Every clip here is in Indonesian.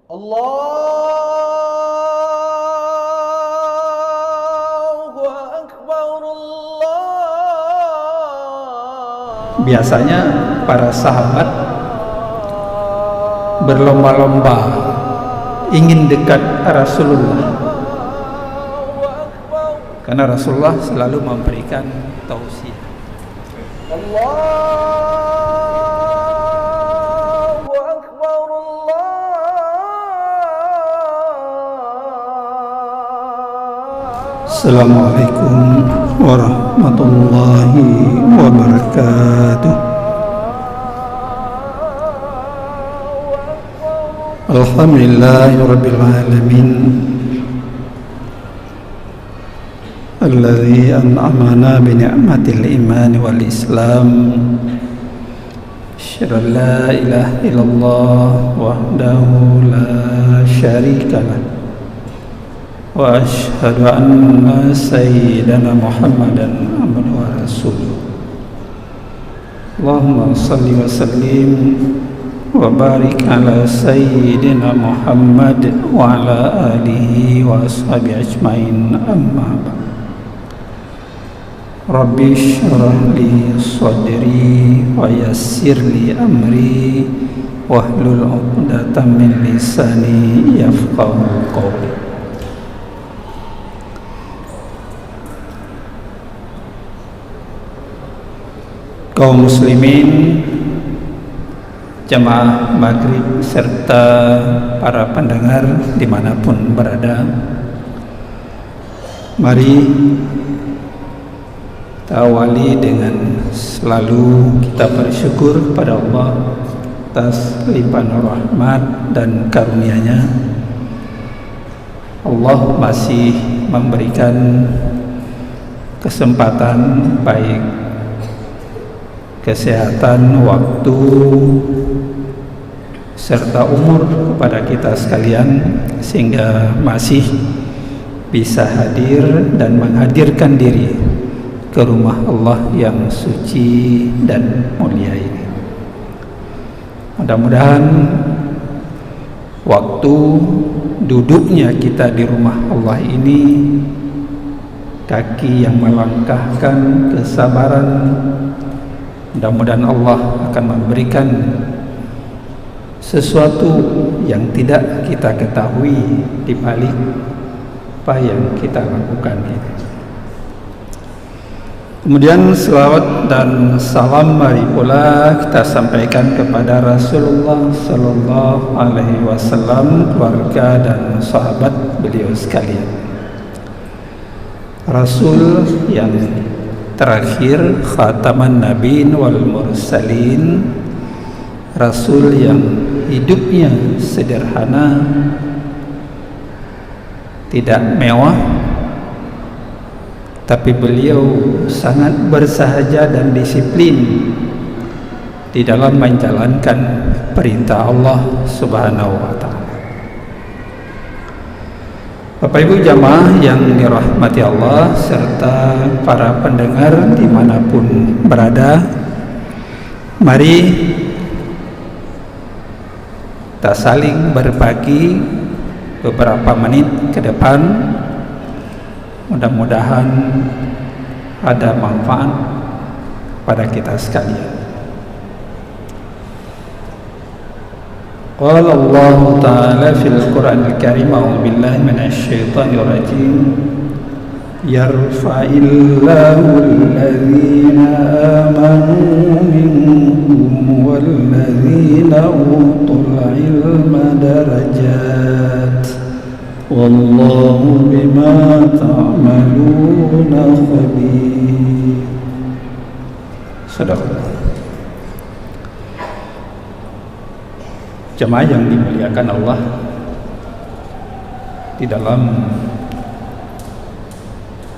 Allahu Akbar, Allah. Biasanya para sahabat berlomba-lomba ingin dekat Rasulullah, karena Rasulullah selalu memberikan tausiah. Allahu Akbar, Allah. Assalamualaikum warahmatullahi wabarakatuh. Alhamdulillahirabbil alamin, alladzi an'amana bi ni'matil iman wal islam. Asyhadu an la ilaha illallah wahdahu la syarika lah, wa asyhadu anna sayyidana Muhammadan abduhu wa rasuluh. Allahumma shalli wa sallim wa barik ala sayyidina Muhammad wa ala alihi wa ashabihi ajmain, amma ba'd. Rabbi shrah li sadri wa yassir li amri wahlul 'uqdatam min lisani yafqahu qawli. Kaum muslimin, jamaah maghrib serta para pendengar dimanapun berada, mari kita awali dengan selalu kita bersyukur pada Allah atas limpahan rahmat dan karunia-Nya. Allah masih memberikan kesempatan baik kesehatan, waktu, serta umur kepada kita sekalian, sehingga masih bisa hadir dan menghadirkan diri ke rumah Allah yang suci dan mulia ini. Mudah-mudahan waktu duduknya kita di rumah Allah ini, kaki yang melangkahkan kesabaran, mudah-mudahan Allah akan memberikan sesuatu yang tidak kita ketahui di balik apa yang kita lakukan ini. Kemudian selawat dan salam mari pula kita sampaikan kepada Rasulullah sallallahu alaihi wasallam, keluarga dan sahabat beliau sekalian. Rasul yang terakhir, khataman nabiin wal mursalin, Rasul yang hidupnya sederhana, tidak mewah, tapi beliau sangat bersahaja dan disiplin di dalam menjalankan perintah Allah Subhanahu wa ta'ala. Bapak Ibu jamaah yang dirahmati Allah serta para pendengar dimanapun berada, mari kita saling berbagi beberapa menit ke depan. Mudah-mudahan ada manfaat pada kita sekalian. Qala Allah Ta'ala fil Qur'anil Karim, a'udzu billahi minasy syaithanir rajim, yarfa'illahu alladhina amanu minkum walladhina utul ilma darajat, wallahu bima ta'maluna khabir. Sadaqallah. Jemaah yang dimuliakan Allah, di dalam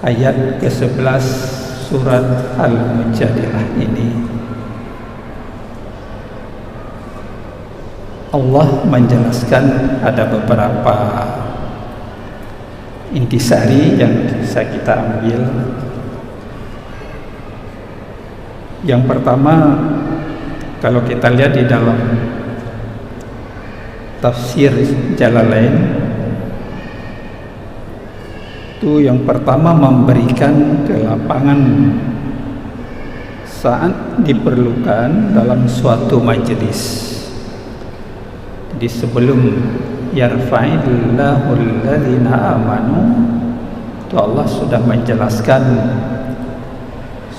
ayat ke-11 surat Al-Mujadilah ini, Allah menjelaskan ada beberapa intisari yang bisa kita ambil. Yang pertama, kalau kita lihat di dalam tafsir Jalalain itu yang pertama memberikan kelapangan saat diperlukan dalam suatu majelis. Jadi sebelum yarfa'illahu alladhina amanu itu Allah sudah menjelaskan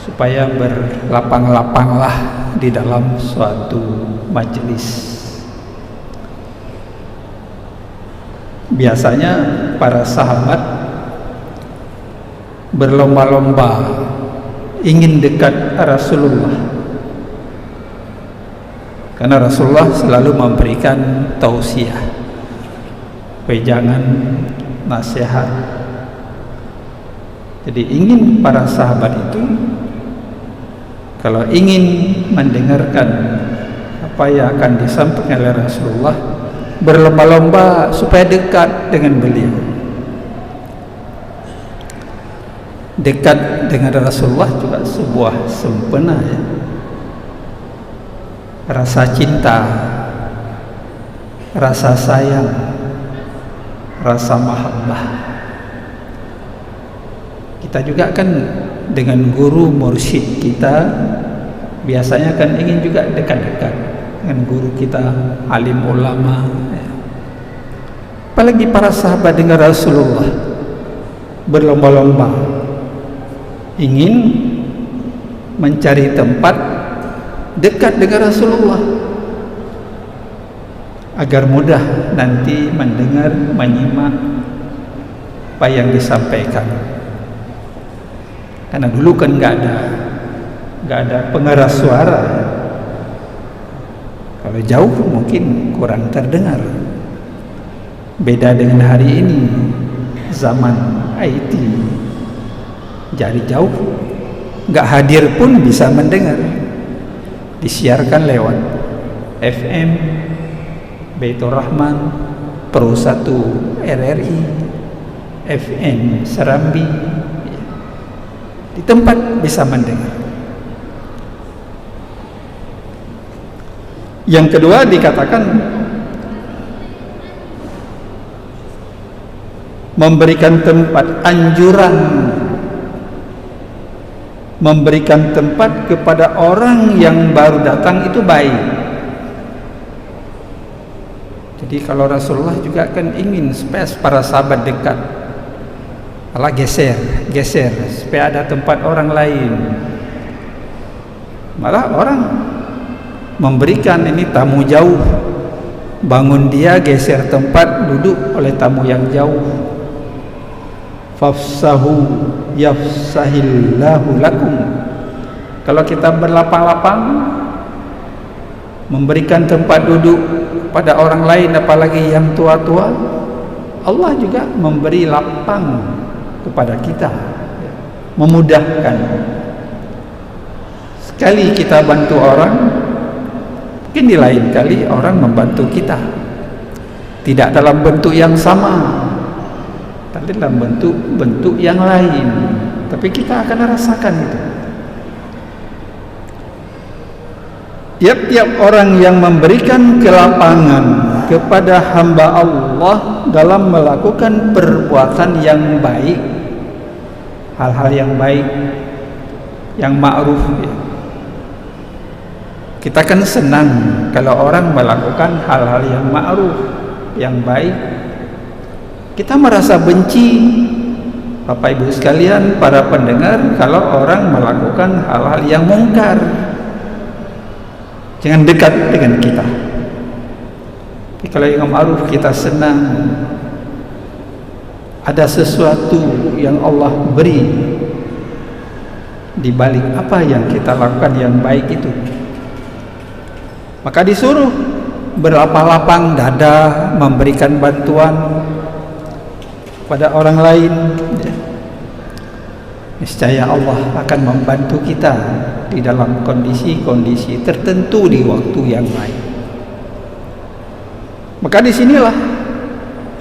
supaya berlapang-lapanglah di dalam suatu majelis. Biasanya para sahabat berlomba-lomba ingin dekat Rasulullah, karena Rasulullah selalu memberikan tausiah, wejangan, nasihat. Jadi ingin para sahabat itu kalau ingin mendengarkan apa yang akan disampaikan oleh Rasulullah, berlomba-lomba supaya dekat dengan beliau. Dekat dengan Rasulullah juga sebuah sempena, ya. Rasa cinta, rasa sayang, rasa mahabbah. Kita juga kan dengan guru mursyid kita biasanya kan ingin juga dekat-dekat dengan guru kita, alim ulama, ya. Apalagi para sahabat dengan Rasulullah berlomba-lomba ingin mencari tempat dekat dengan Rasulullah agar mudah nanti mendengar, menyimak apa yang disampaikan. Karena dulu kan nggak ada pengeras suara. Kalau jauh mungkin kurang terdengar. Beda dengan hari ini, zaman IT. Jadi jauh, nggak hadir pun bisa mendengar. Disiarkan lewat FM, Baitur Rahman, Pro 1 RRI, FM Serambi. Di tempat bisa mendengar. Yang kedua dikatakan memberikan tempat, anjuran memberikan tempat kepada orang yang baru datang itu baik. Jadi kalau Rasulullah juga kan ingin supaya para sahabat dekat, malah geser supaya ada tempat orang lain. Malah orang memberikan ini tamu jauh, bangun dia geser tempat duduk oleh tamu yang jauh. Fafsahu yafsahillahu lakum. Kalau kita berlapang-lapang memberikan tempat duduk pada orang lain, apalagi yang tua-tua, Allah juga memberi lapang kepada kita, memudahkan. Sekali kita bantu orang, mungkin di lain kali orang membantu kita, tidak dalam bentuk yang sama, tapi dalam bentuk yang lain, tapi kita akan rasakan itu. Tiap-tiap orang yang memberikan kelapangan kepada hamba Allah dalam melakukan perbuatan yang baik, hal-hal yang baik, yang ma'ruf, ya. Kita kan senang kalau orang melakukan hal-hal yang ma'ruf, yang baik. Kita merasa benci, Bapak Ibu sekalian, para pendengar, kalau orang melakukan hal-hal yang mungkar. Jangan dekat dengan kita. Tapi kalau yang ma'ruf kita senang. Ada sesuatu yang Allah beri di balik apa yang kita lakukan yang baik itu. Maka disuruh berlapang-lapang dada, memberikan bantuan pada orang lain. Niscaya Allah akan membantu kita di dalam kondisi-kondisi tertentu di waktu yang baik. Maka disinilah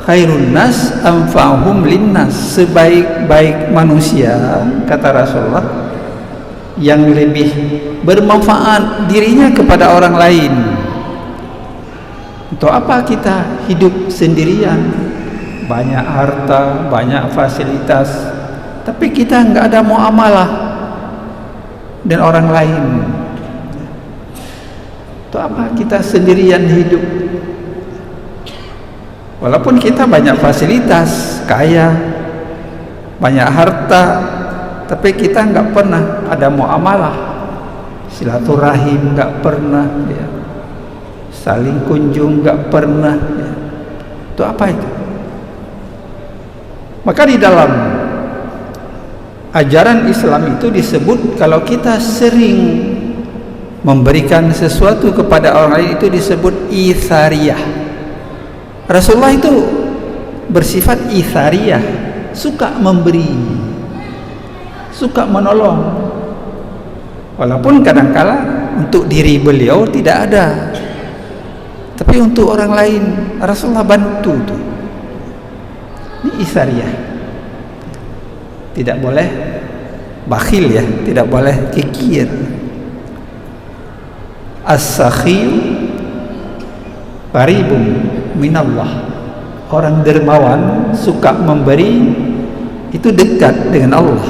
khairun nas anfa'uhum linnas, sebaik-baik manusia, kata Rasulullah, yang lebih bermanfaat dirinya kepada orang lain. Untuk apa kita hidup sendirian, banyak harta, banyak fasilitas, tapi kita enggak ada muamalah dengan orang lain? Untuk apa kita sendirian hidup? Walaupun kita banyak fasilitas, kaya, banyak harta, tapi kita enggak pernah ada muamalah, silaturahim enggak pernah, ya. Saling kunjung enggak pernah, ya. Itu apa itu? Maka di dalam ajaran Islam itu disebut kalau kita sering memberikan sesuatu kepada orang lain itu disebut ithariyah. Rasulullah itu bersifat ithariyah, suka memberi, suka menolong. Walaupun kadang-kala untuk diri beliau tidak ada, tapi untuk orang lain Rasulullah bantu tuh. Ini ithariyah. Tidak boleh bakhil, ya, tidak boleh kikir. As-sakhiy qaribun minallah. Orang dermawan, suka memberi, itu dekat dengan Allah.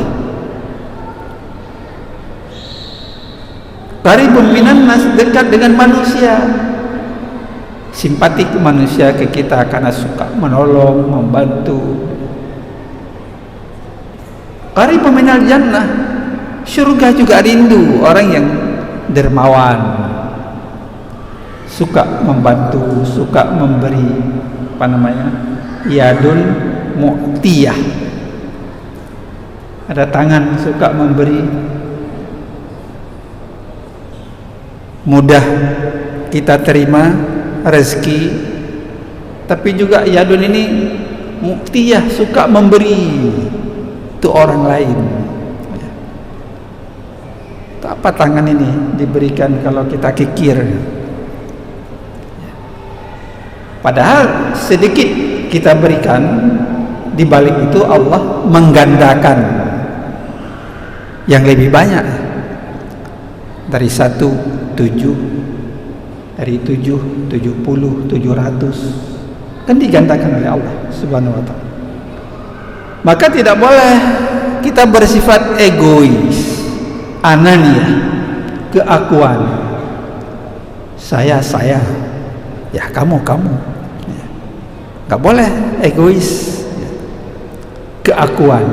Qaribun minan nas, dekat dengan manusia, simpatik manusia ke kita karena suka menolong, membantu. Qaribun minal jannah, surga juga rindu orang yang dermawan, suka membantu, suka memberi, apa namanya, yadun mu'tiyah, ada tangan suka memberi. Mudah kita terima rezeki, tapi juga yadun ini mu'tiyah, suka memberi itu orang lain. Apa tangan ini diberikan kalau kita kikir? Padahal sedikit kita berikan, di balik itu Allah menggandakan yang lebih banyak. Dari 1, 7, dari 7, 70, 700, kan digandakan oleh Allah Subhanahu wa ta'ala. Maka tidak boleh kita bersifat egois, anania, keakuan, saya, ya kamu, ya. Gak boleh egois, ya. Keakuan,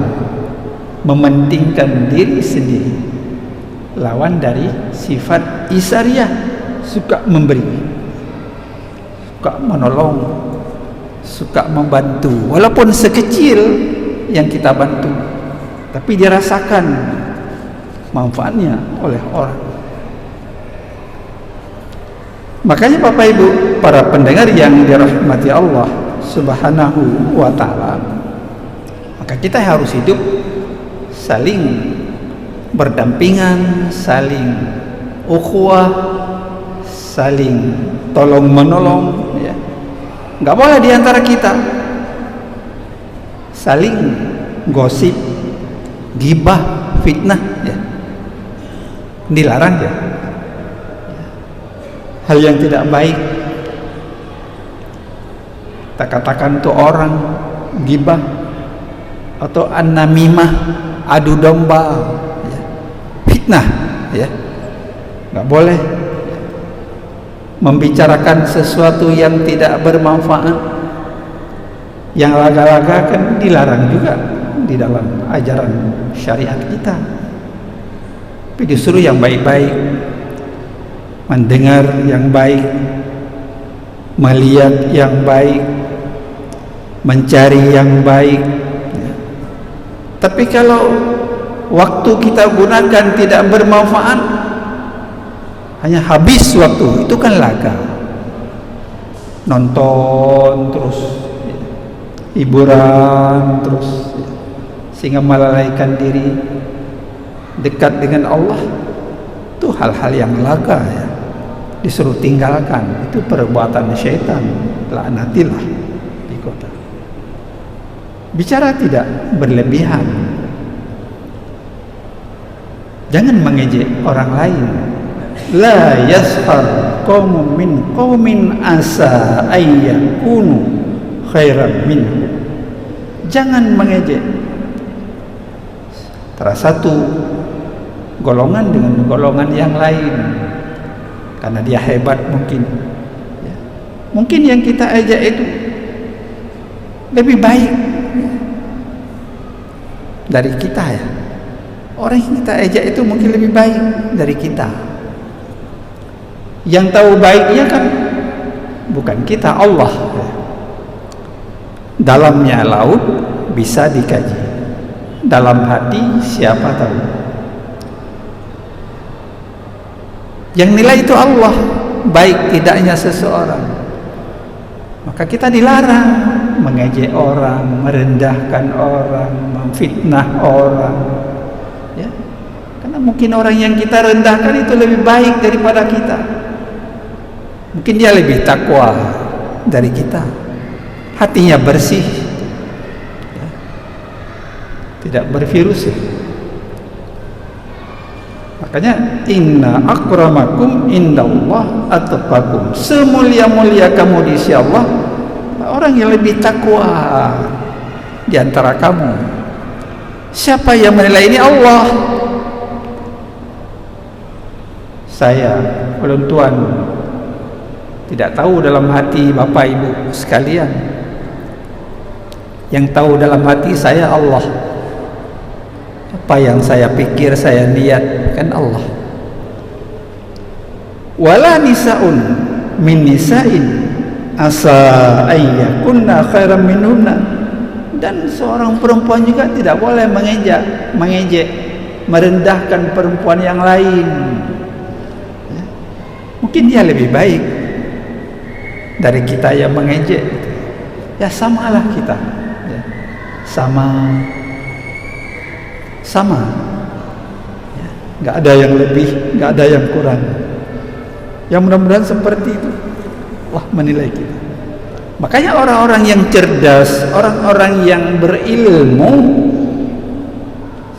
mementingkan diri sendiri, lawan dari sifat isariyah, suka memberi, suka menolong, suka membantu, walaupun sekecil yang kita bantu, tapi dirasakan manfaatnya oleh orang. Makanya Bapak Ibu, para pendengar yang dirahmati Allah Subhanahu wa ta'ala, maka kita harus hidup saling berdampingan, saling ukhuwah, saling tolong menolong, ya. Nggak boleh diantara kita saling gosip, gibah, fitnah, ya. Dilarang, ya. Hal yang tidak baik, kita katakan itu orang gibah atau an-namimah, adu domba, ya. Fitnah, ya. Nggak boleh membicarakan sesuatu yang tidak bermanfaat. Yang laga-laga kan dilarang juga di dalam ajaran syariat kita. Tapi disuruh yang baik-baik, mendengar yang baik, melihat yang baik, mencari yang baik, ya. Tapi kalau waktu kita gunakan tidak bermanfaat, hanya habis waktu, itu kan laga. Nonton terus, ya. Hiburan terus, ya. Sehingga melalaikan diri dekat dengan Allah. Itu hal-hal yang laga, ya. Disuruh tinggalkan. Itu perbuatan syaitan, laknatilah di kota. Bicara tidak berlebihan, jangan mengejek orang lain. La yashar qaumun min qaumin asa ayyakunu khairan minhu. Jangan mengejek antara satu golongan dengan golongan yang lain karena dia hebat mungkin. Mungkin yang kita ejek itu lebih baik dari kita ya. Orang yang kita ejek itu mungkin lebih baik dari kita. Yang tahu baiknya kan bukan kita, Allah. Dalamnya laut bisa dikaji, dalam hati siapa tahu. Yang nilai itu Allah, baik tidaknya seseorang. Maka kita dilarang mengejek orang, merendahkan orang, memfitnah orang, ya. Karena mungkin orang yang kita rendahkan itu lebih baik daripada kita. Mungkin dia lebih takwa dari kita, hatinya bersih, ya. Tidak bervirus ya. Makanya inna akramakum indallah atqakum. Semulia-mulia kamu di sisi Allah orang yang lebih takwa di antara kamu. Siapa yang menilai ini? Allah. Saya, belum tuan, tidak tahu dalam hati Bapak Ibu sekalian. Yang tahu dalam hati saya Allah. Apa yang saya pikir, saya niat kan Allah. Wala nisaun min nisain asa ayyakunna khairan minunna. Dan seorang perempuan juga tidak boleh mengejek, merendahkan perempuan yang lain. Ya. Mungkin dia lebih baik dari kita yang mengejek. Ya samalah kita, ya. Sama, ya. Nggak ada yang lebih, nggak ada yang kurang. Yang mudah-mudahan seperti itu Allah menilai kita. Makanya orang-orang yang cerdas, orang-orang yang berilmu,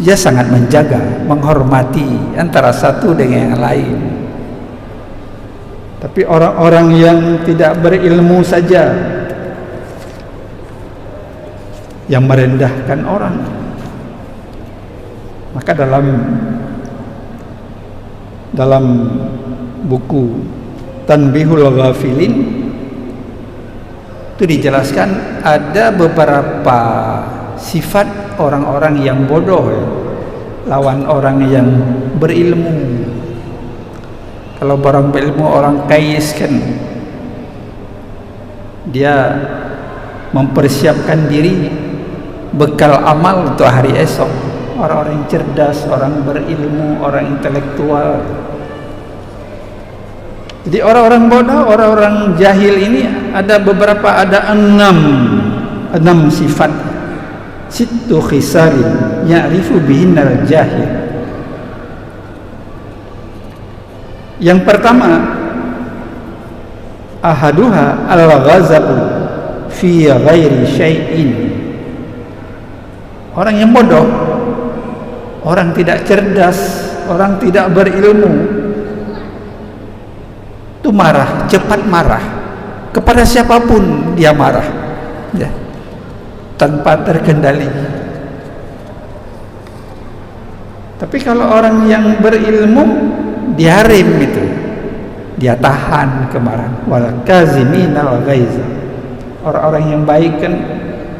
dia sangat menjaga, menghormati antara satu dengan yang lain. Tapi orang-orang yang tidak berilmu saja yang merendahkan orang. Maka dalam buku Tanbihul Ghafilin itu dijelaskan ada beberapa sifat orang-orang yang bodoh ya, lawan orang yang berilmu. Kalau orang berilmu, orang kais kan dia mempersiapkan diri bekal amal untuk hari esok. Orang-orang yang cerdas, orang berilmu, orang intelektual. Jadi orang-orang bodoh, orang-orang jahil ini ada enam sifat. Sittu khisalin ya'rifu bihinnal jahil. Yang pertama, ahaduha al-ghazabu fi ghairi syai'in. Orang yang bodoh, orang tidak cerdas, orang tidak berilmu, itu marah, cepat marah kepada siapapun dia marah, ya, tanpa terkendali. Tapi kalau orang yang berilmu, dia rem itu, dia tahan kemarahan. Wal kaziminal ghaiza. Orang-orang yang baik kan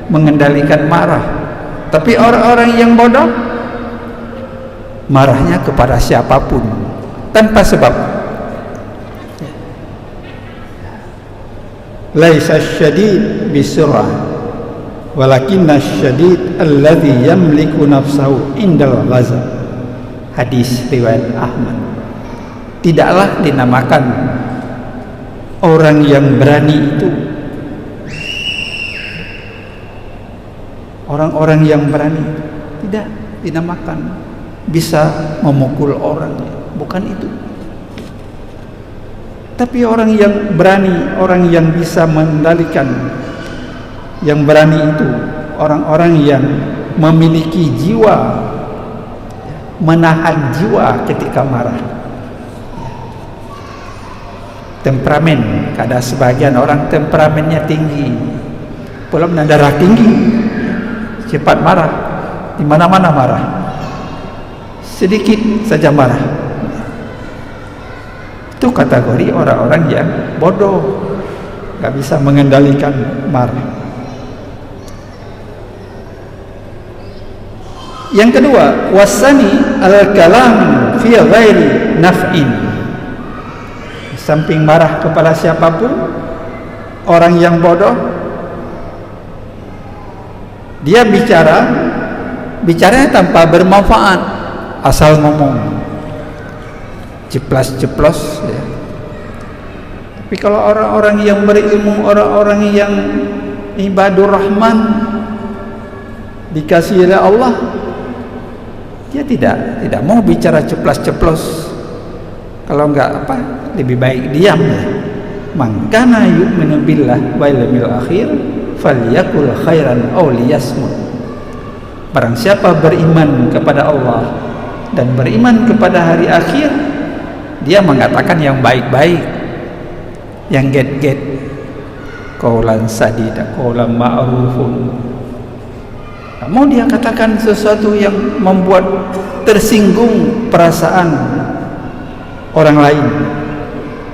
mengendalikan marah. Tapi orang-orang yang bodoh marahnya kepada siapapun tanpa sebab. Laisa syadid bisurah walakinna syadid alladhi yamliku nafsahu indal ghazab. Hadis riwayat Ahmad. Tidaklah dinamakan orang yang berani itu orang-orang yang berani, tidak dinamakan bisa memukul orang, bukan itu. Tapi orang yang berani, orang yang bisa mengendalikan, yang berani itu orang-orang yang memiliki jiwa, menahan jiwa ketika marah. temperamen. Ada sebagian orang temperamennya tinggi, belum darah tinggi, cepat marah, di mana-mana marah, sedikit saja marah. Itu kategori orang-orang yang bodoh, nggak bisa mengendalikan marah. Yang kedua, wasani al-kalam fi ghairi naf'in. Samping marah kepada siapapun, orang yang bodoh, dia bicaranya tanpa bermanfaat, asal ngomong, ceplas-ceplos ya. Tapi kalau orang-orang yang berilmu, orang-orang yang ibadur rahman, dikasihi oleh Allah, dia tidak mau bicara ceplas-ceplos. Kalau enggak apa, lebih baik diam ya. Man kana yu'minu billah wal yawmil akhir falyakul khairan aw liyasmut. Barang siapa beriman kepada Allah dan beriman kepada hari akhir, dia mengatakan yang baik-baik, yang get-get, qaulan sadida, qaulan ma'rufun. Mau dia katakan sesuatu yang membuat tersinggung perasaan orang lain,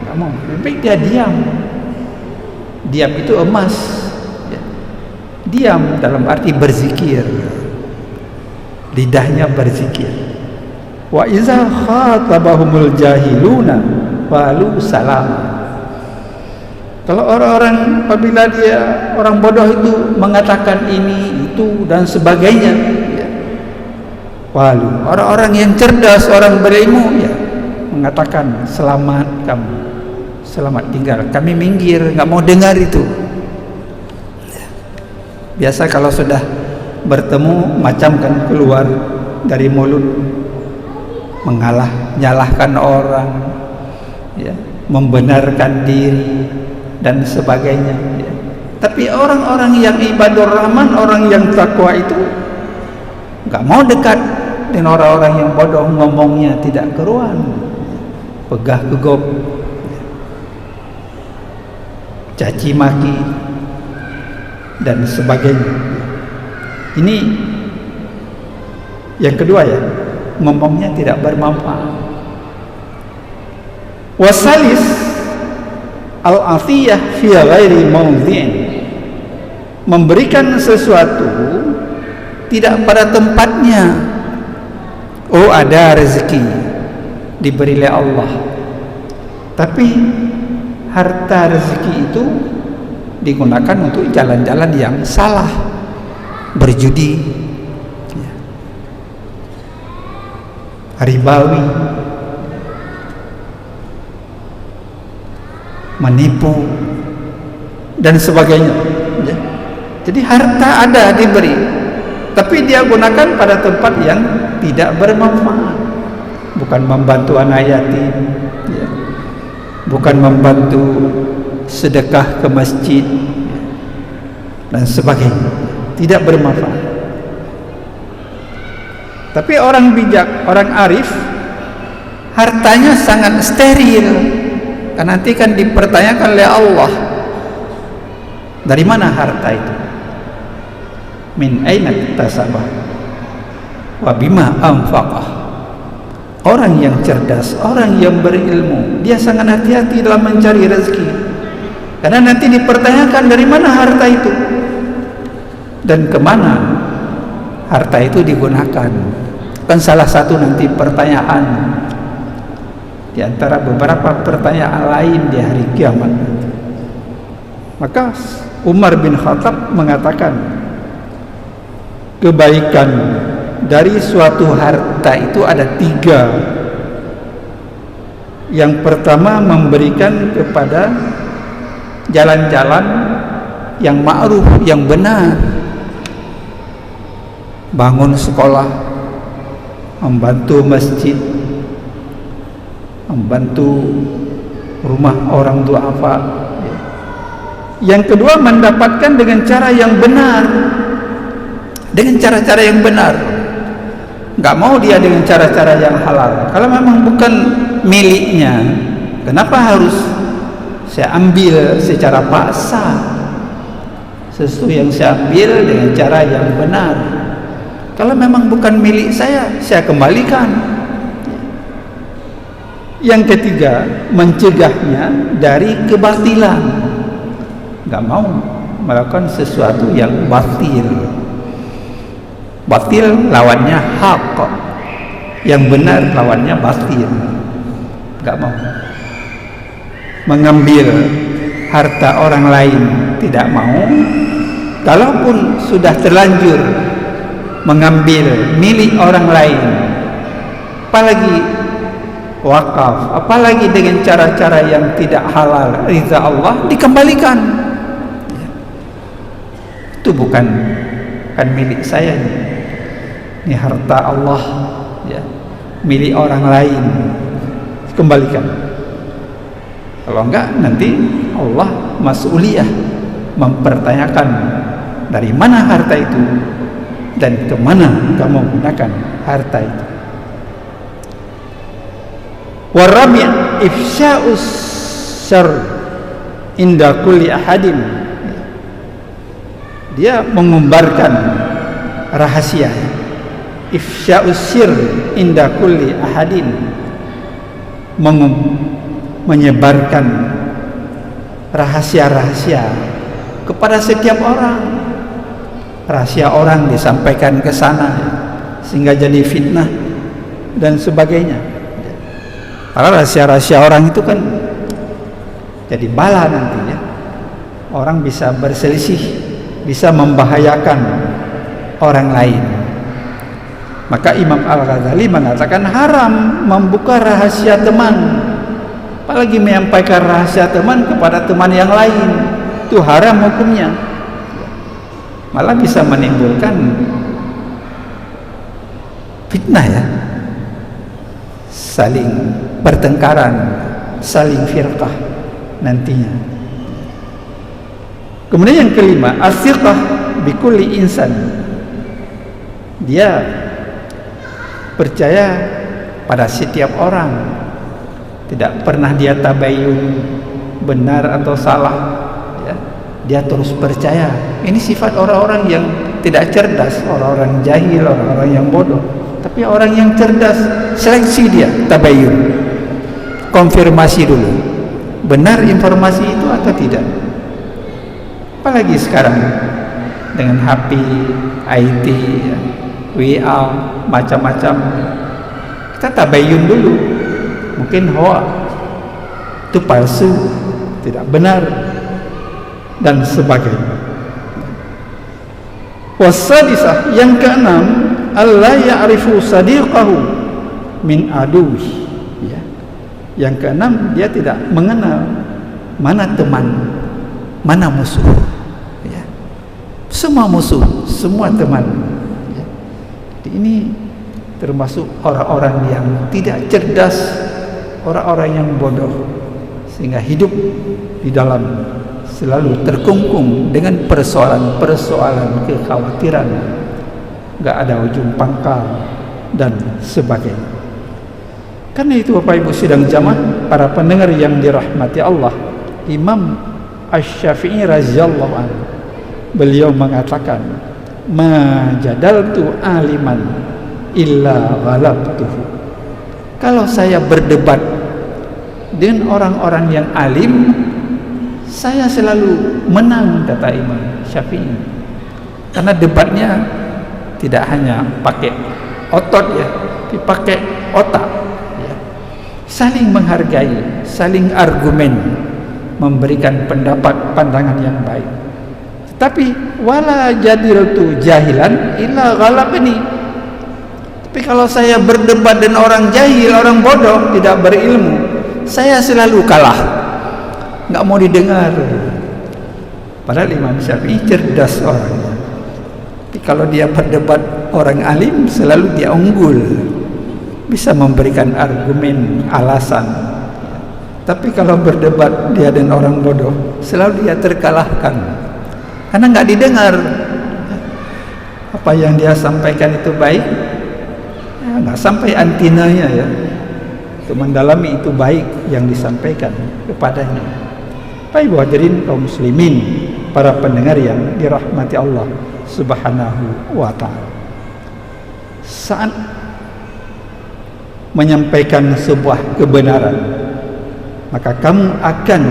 nggak mau. Lebih baik dia diam. Diam itu emas ya. Diam dalam arti berzikir, lidahnya berzikir. Wa iza khatabahumul jahiluna qalu salama. Kalau orang-orang, apabila dia orang bodoh itu mengatakan ini, itu dan sebagainya ya. Walu, orang-orang yang cerdas, orang berilmu ya, mengatakan selamat kamu, selamat tinggal, kami minggir, nggak mau dengar itu ya. Biasa kalau sudah bertemu macam kan keluar dari mulut, nyalahkan orang ya, membenarkan diri dan sebagainya ya. Tapi orang-orang yang ibadur rahman, orang yang takwa itu nggak mau dekat dengan orang-orang yang bodoh, ngomongnya tidak keruan, pegah gegop, caci maki dan sebagainya. Ini yang kedua ya, ngomongnya tidak bermanfaat. Wasalis al-afiyah fi ghairi mawdhi'in, memberikan sesuatu tidak pada tempatnya. Oh, ada rezeki diberi oleh Allah, tapi harta rezeki itu digunakan untuk jalan-jalan yang salah, berjudi ya, ribawi, menipu dan sebagainya ya. Jadi harta ada diberi, tapi dia gunakan pada tempat yang tidak bermanfaat, bukan membantu anak yatim ya, bukan membantu sedekah ke masjid ya, dan sebagainya, tidak bermanfaat. Tapi orang bijak, orang arif, hartanya sangat steril. Kan nanti kan dipertanyakan oleh Allah, dari mana harta itu? Min aina iktasabah wa bima anfaqah. Orang yang cerdas, orang yang berilmu, dia sangat hati-hati dalam mencari rezeki, karena nanti dipertanyakan dari mana harta itu dan kemana harta itu digunakan. Kan salah satu nanti pertanyaan di antara beberapa pertanyaan lain di hari kiamat. Maka Umar bin Khattab mengatakan, kebaikan dari suatu harta itu ada 3. Yang pertama, memberikan kepada jalan-jalan yang ma'ruf, yang benar, bangun sekolah, membantu masjid, membantu rumah orang duafa. Yang kedua, mendapatkan dengan cara yang benar, dengan cara-cara yang benar. Nggak mau dia dengan cara-cara yang halal. Kalau memang bukan miliknya, kenapa harus saya ambil secara paksa. Sesuatu yang saya ambil dengan cara yang benar. Kalau memang bukan milik saya kembalikan. Yang ketiga, mencegahnya dari kebatilan. Enggak mau melakukan sesuatu yang batil. Batil lawannya hak, yang benar lawannya batil. Enggak mau. Mengambil harta orang lain tidak mau. Kalaupun sudah terlanjur mengambil milik orang lain, apalagi wakaf, apalagi dengan cara-cara yang tidak halal, ridha Allah, dikembalikan. Itu bukan milik saya ini harta Allah, ya, milik orang lain, kembalikan. Kalau enggak, nanti Allah mas'uliyah, mempertanyakan dari mana harta itu dan kemana kamu gunakan harta itu. Warabi' ifsya'us syarr inda kulli ahadin. Dia mengumbarkan rahasia. Ifsya'us sirr inda kulli ahadin, menyebarkan rahasia-rahasia kepada setiap orang. Rahasia orang disampaikan ke sana sehingga jadi fitnah dan sebagainya. Karena rahasia-rahasia orang itu kan jadi bala nantinya. Orang bisa berselisih, bisa membahayakan orang lain. Maka Imam Al-Ghazali mengatakan haram membuka rahasia teman, apalagi menyampaikan rahasia teman kepada teman yang lain. Itu haram hukumnya. Malah bisa menimbulkan fitnah, ya, saling pertengkaran, saling firqah nantinya. Kemudian yang kelima, as-siqah bikulli insan. Dia percaya pada setiap orang, tidak pernah dia tabayun benar atau salah, ya. Dia terus percaya. Ini sifat orang-orang yang tidak cerdas, orang-orang jahil, orang-orang yang bodoh. Tapi orang yang cerdas, seleksi dia, tabayun, konfirmasi dulu, benar informasi itu atau tidak. Apalagi sekarang dengan HP, IT, ya, WA, macam-macam, kita tabayun dulu. Mungkin hoax, itu palsu, tidak benar, dan sebagainya. Wasadisah, yang keenam, alla ya'rifu sadiqahu min aduwi, ya. Yang keenam, dia tidak mengenal mana teman, mana musuh, ya. Semua musuh, semua teman, ya. Ini termasuk orang-orang yang tidak cerdas, orang-orang yang bodoh, sehingga hidup di dalam selalu terkungkung dengan persoalan-persoalan kekhawatiran, enggak ada ujung pangkal dan sebagainya. Karena itu Bapak Ibu sidang jamaah, para pendengar yang dirahmati Allah, Imam Asy-Syafi'i radhiyallahu anhu, beliau mengatakan, ma jadaltu aliman illa ghalabtuhu. Kalau saya berdebat dengan orang-orang yang alim, saya selalu menang, kata Imam Syafi'i. Karena debatnya tidak hanya pakai otot, ya, tapi pakai otak, ya. Saling menghargai, saling argumen, memberikan pendapat, pandangan yang baik. Tapi wala jadiltu jahilan illa ghalabani. Tapi kalau saya berdebat dengan orang jahil, orang bodoh, tidak berilmu, saya selalu kalah, nggak mau didengar. Padahal Imam Syafi'i cerdas orangnya. Tapi kalau dia berdebat orang alim, selalu dia unggul, bisa memberikan argumen, alasan. Tapi kalau berdebat dia dengan orang bodoh, selalu dia terkalahkan, karena nggak didengar. Apa yang dia sampaikan itu baik, ya, nggak sampai antinanya, ya, untuk mendalami itu baik yang disampaikan kepadanya. Baik hadirin kaum muslimin, para pendengar yang dirahmati Allah Subhanahu wa taala. Saat menyampaikan sebuah kebenaran, maka kamu akan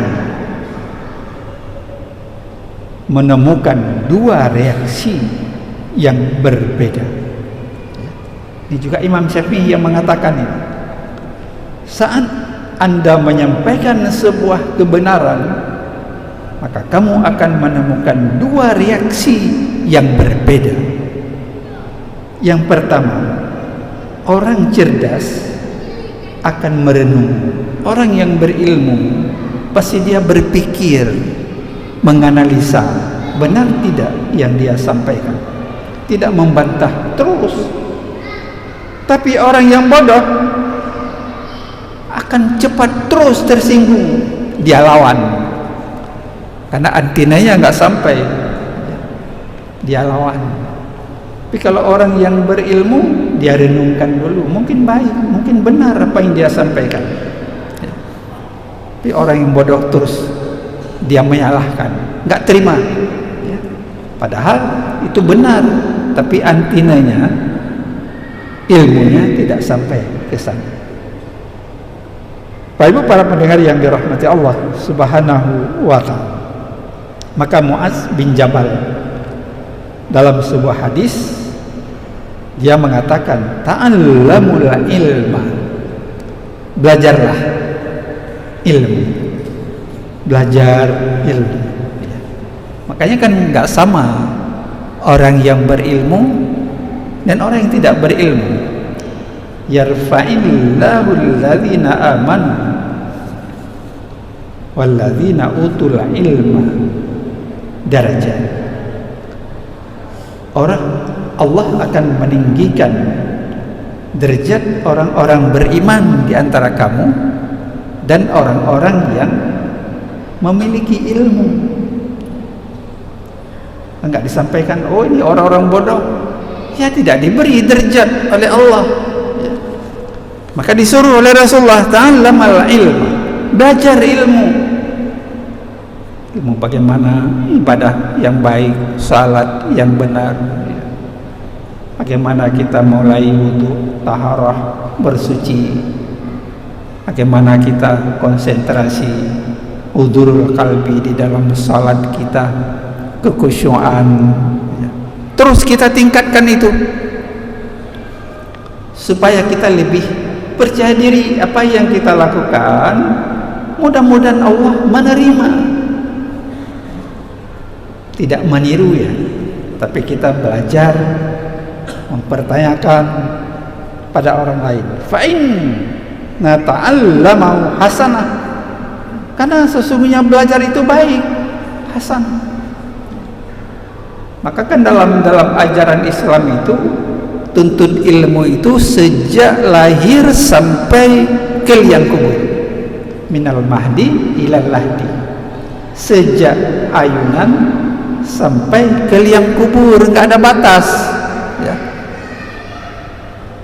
menemukan dua reaksi yang berbeda. Ini juga Imam Syafi'i yang mengatakan ini. Saat Anda menyampaikan sebuah kebenaran, maka kamu akan menemukan dua reaksi yang berbeda. Yang pertama, orang cerdas akan merenung. Orang yang berilmu pasti dia berpikir, menganalisa benar tidak yang dia sampaikan, tidak membantah terus. Tapi orang yang bodoh akan cepat terus tersinggung, dia lawan karena antenanya nggak sampai, dia lawan. Tapi kalau orang yang berilmu, dia renungkan dulu, mungkin baik, mungkin benar apa yang dia sampaikan. Tapi orang yang bodoh terus dia menyalahkan, nggak terima, padahal itu benar, tapi antenanya, ilmunya tidak sampai ke sana. Bapak Ibu para pendengar yang dirahmati Allah Subhanahu wa taala. Maka Muaz bin Jabal dalam sebuah hadis dia mengatakan, ta'allamul ilma, belajarlah ilmu, belajar ilmu. Makanya kan nggak sama orang yang berilmu dan orang yang tidak berilmu. Yarfa'illahu alladhina amanu walladzina utul ilma darajat. Allah akan meninggikan derajat orang-orang beriman di antara kamu dan orang-orang yang memiliki ilmu. Enggak disampaikan, oh ini orang-orang bodoh, ya tidak diberi derajat oleh Allah. Maka disuruh oleh Rasulullah, ta'allamal ilma, belajar ilmu. Ilmu bagaimana ibadah yang baik, salat yang benar, bagaimana kita mulai wudu, taharah, bersuci, bagaimana kita konsentrasi, hudurul qalbi di dalam salat kita, kekhusyuan. Terus kita tingkatkan itu supaya kita lebih percaya diri apa yang kita lakukan. Mudah-mudahan Allah menerima, tidak meniru ya, tapi kita belajar mempertanyakan pada orang lain. Fa'in nata'allamahu hasanah, karena sesungguhnya belajar itu baik, hasan. Maka kan dalam ajaran Islam itu tuntut ilmu itu sejak lahir sampai ke liang kubur, minal mahdi ilal lahdi, sejak ayunan sampai ke liang kubur, nggak ada batas, ya.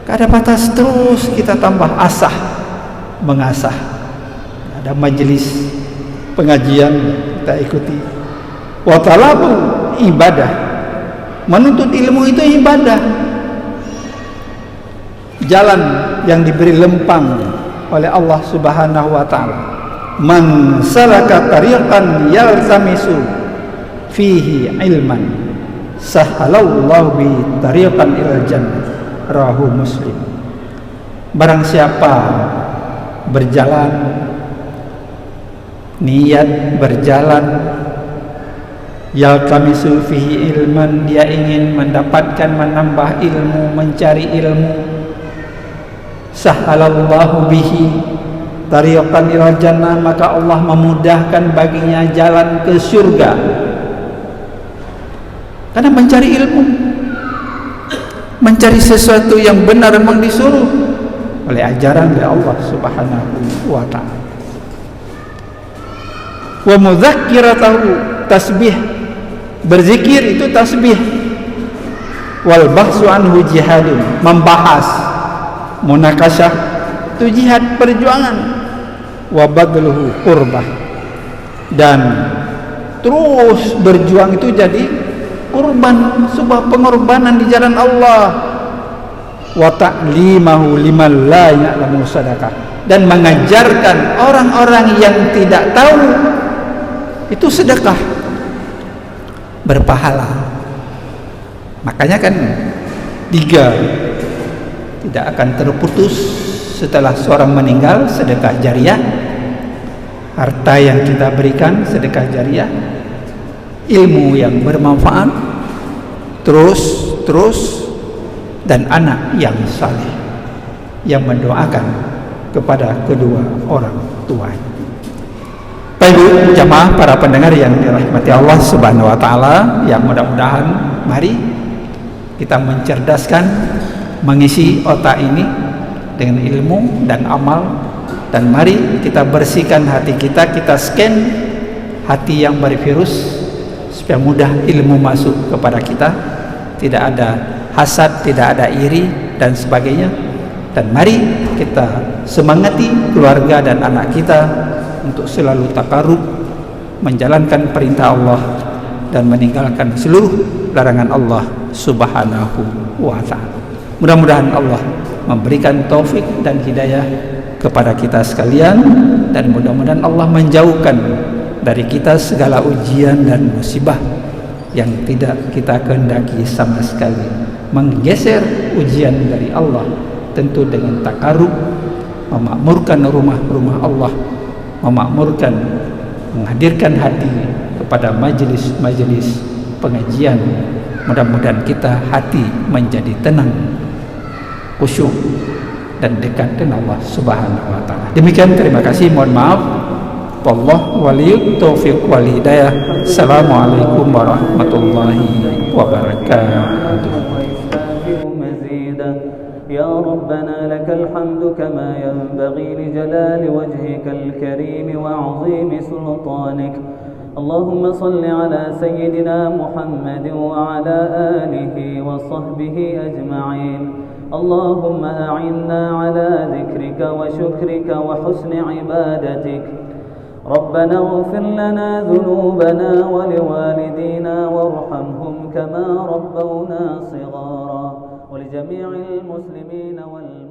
Nggak ada batas, terus kita tambah asah, mengasah. Ada majelis pengajian kita ikuti. Wa talabu ibadah, menuntut ilmu itu ibadah. Jalan yang diberi lempang oleh Allah Subhanahu wa taala. Man salaka tariqan yaltamisu fihi ilman sahalallahu bi tariqan ilal jannah, rawahu Muslim. Barang siapa berjalan, niat berjalan, yaltamisu fihi ilman, dia ingin mendapatkan, menambah ilmu, mencari ilmu, sahalallahu bihi tariqan ilal jannah, maka Allah memudahkan baginya jalan ke surga. Karena mencari ilmu, mencari sesuatu yang benar memang disuruh oleh ajaran dari Allah Subhanahu wa ta'ala. Wa mudzakkiratahu, tasbih, berzikir itu tasbih. Wal bahsu anhu jihadun, membahas, munakasyah itu jihad, perjuangan. Wa badluhu qurbah, dan terus berjuang itu jadi kurban, sebuah pengorbanan di jalan Allah. Wa ta'limahu liman la ya'lamu sadaqah, dan mengajarkan orang-orang yang tidak tahu itu sedekah berpahala. Makanya kan 3 tidak akan terputus setelah seorang meninggal: sedekah jariah, harta yang kita berikan sedekah jariah, ilmu yang bermanfaat, terus dan anak yang saleh yang mendoakan kepada kedua orang tuanya. Baik jamaah para pendengar yang dirahmati Allah Subhanahu wa taala, yang mudah-mudahan mari kita mencerdaskan, mengisi otak ini dengan ilmu dan amal, dan mari kita bersihkan hati kita, kita scan hati yang bervirus supaya mudah ilmu masuk kepada kita, tidak ada hasad, tidak ada iri dan sebagainya. Dan mari kita semangati keluarga dan anak kita untuk selalu takarub, menjalankan perintah Allah dan meninggalkan seluruh larangan Allah Subhanahu wa ta'ala. Mudah-mudahan Allah memberikan taufik dan hidayah kepada kita sekalian, dan mudah-mudahan Allah menjauhkan dari kita segala ujian dan musibah yang tidak kita kehendaki sama sekali. Menggeser ujian dari Allah tentu dengan takarub, memakmurkan rumah-rumah Allah, memakmurkan, menghadirkan hati kepada majelis-majelis pengajian. Mudah-mudahan kita hati menjadi tenang, khusyuk dan dekat dengan Allah Subhanahu wa taala. Demikian, terima kasih, mohon maaf. Wallahu waliyut taufiq wal hidayah. Assalamualaikum warahmatullahi wabarakatuh. يا ربنا لك الحمد كما ينبغي لجلال وجهك الكريم وعظيم سلطانك. اللهم صل على سيدنا محمد وعلى آله وصحبه أجمعين. اللهم أعنا على ذكرك وشكرك وحسن عبادتك. ربنا اغفر لنا ذنوبنا ولوالدينا وارحمهم كما ربونا صغارا، ولجميع المسلمين والمسلمين